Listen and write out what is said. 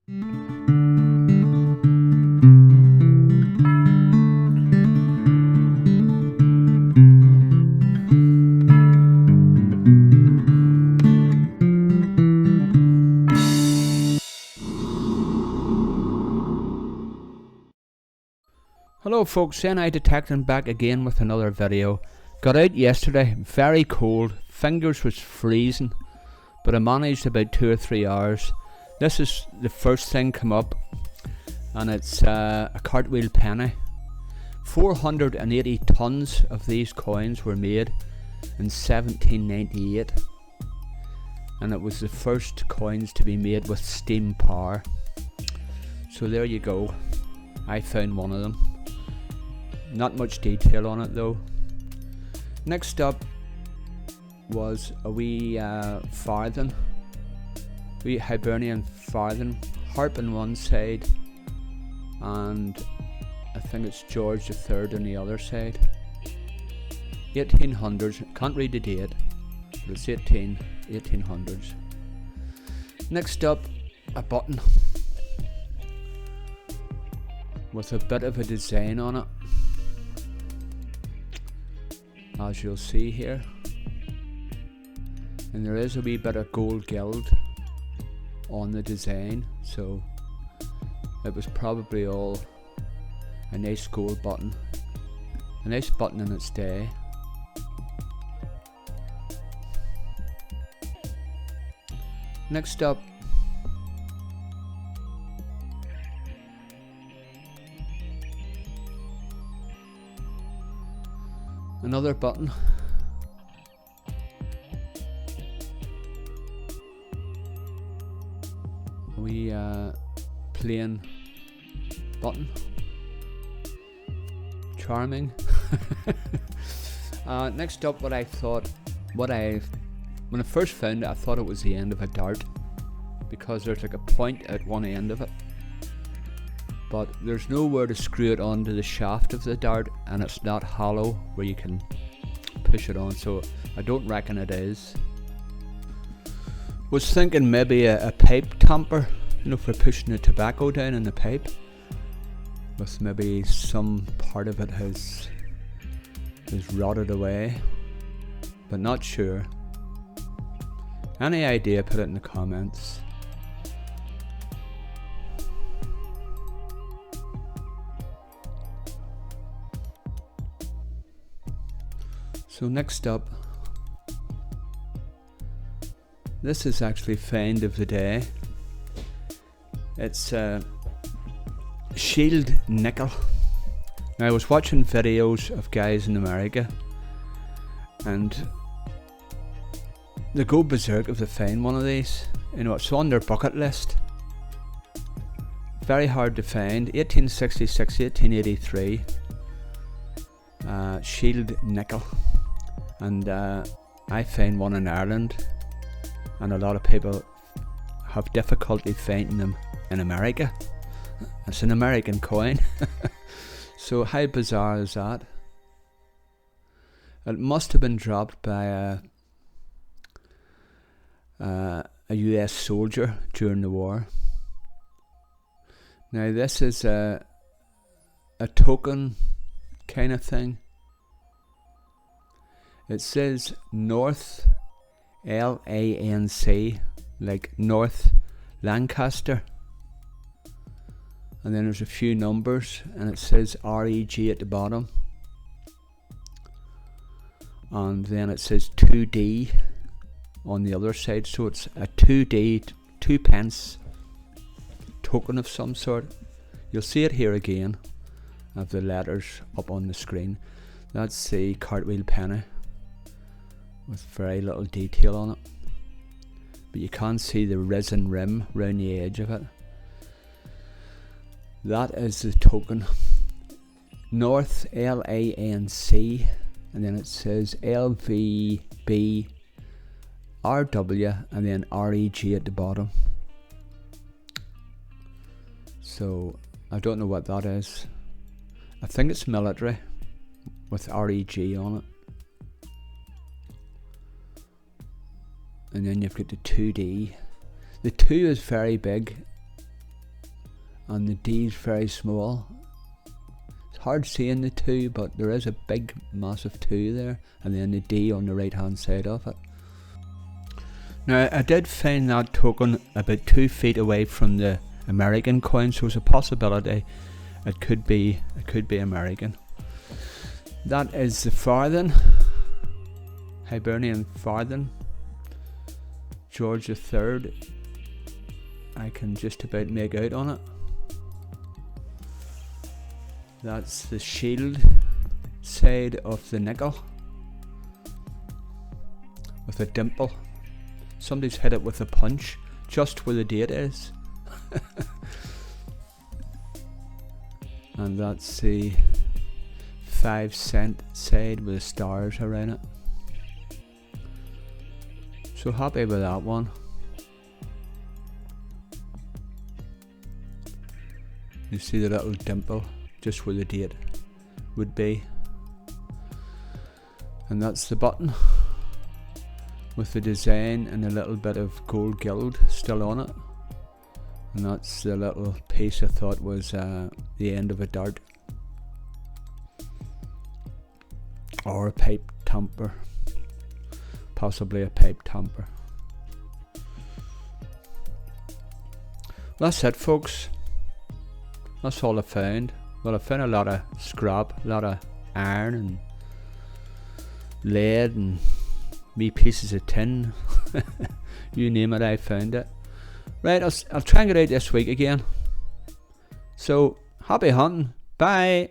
Hello folks, NI Detecting back again with another video. Got out yesterday, very cold, fingers was freezing, but I managed about 2 or 3 hours. This is the first thing come up, and it's a cartwheel penny. 480 tons of these coins were made in 1798, and it was the first coins to be made with steam power. So there you go, I found one of them. Not much detail on it though. Next up was a wee farthing, wee Hibernian farthing, harp on one side, and I think it's George III on the other side. 1800s, can't read the date, but it's 1800s. Next up, a button with a bit of a design on it, as you'll see here, and there is a wee bit of gold gild on the design, so it was probably all a nice gold button, a nice button in its day. Next up, another button. A wee plain button. Charming. Next up, when I first found it, I thought it was the end of a dart, because there's like a point at one end of it, but there's nowhere to screw it onto the shaft of the dart, and it's not hollow where you can push it on, so I don't reckon it is. Was thinking maybe a pipe tamper, you know, for pushing the tobacco down in the pipe, with maybe some part of it has rotted away, but not sure. Any idea, put it in the comments. So next up, this is actually find of the day. It's a shield nickel. Now I was watching videos of guys in America, and they go berserk if they find one of these. You know, it's on their bucket list. Very hard to find. 1866, 1883. Shield nickel. And I found one in Ireland, and a lot of people have difficulty finding them in America. It's an American coin. So how bizarre is that? It must have been dropped by a US soldier during the war. Now this is a token kind of thing. It says North, LANC, like North Lancaster, and then there's a few numbers, and it says REG at the bottom, and then it says 2D on the other side, so it's a 2D, 2 pence token of some sort. You'll see it here again, I have the letters up on the screen. That's the cartwheel penny, with very little detail on it, but you can see the resin rim round the edge of it. That is the token. North, LANC, and then it says LVB RW, and then REG at the bottom. So I don't know what that is. I think it's military with REG on it. And then you've got the 2D. The 2 is very big. and the D is very small. It's hard seeing the 2, but there is a big massive 2 there, and then the D on the right hand side of it. Now I did find that token about 2 feet away from the American coin, so it's a possibility it could be American. That is the farthing, Hibernian farthing, George III. I can just about make out on it. That's the shield side of the nickel with a dimple. Somebody's hit it with a punch just where the date is. And that's the 5-cent side with the stars around it. So happy with that one. You see the little dimple just where the date would be, and that's the button with the design and a little bit of gold gild still on it, and that's the little piece I thought was the end of a dart or a pipe tamper, possibly a pipe tamper. That's it, folks. That's all I found. Well, I found a lot of scrap, a lot of iron and lead and wee pieces of tin. You name it, I found it. Right, I'll try and get out this week again. So, happy hunting. Bye.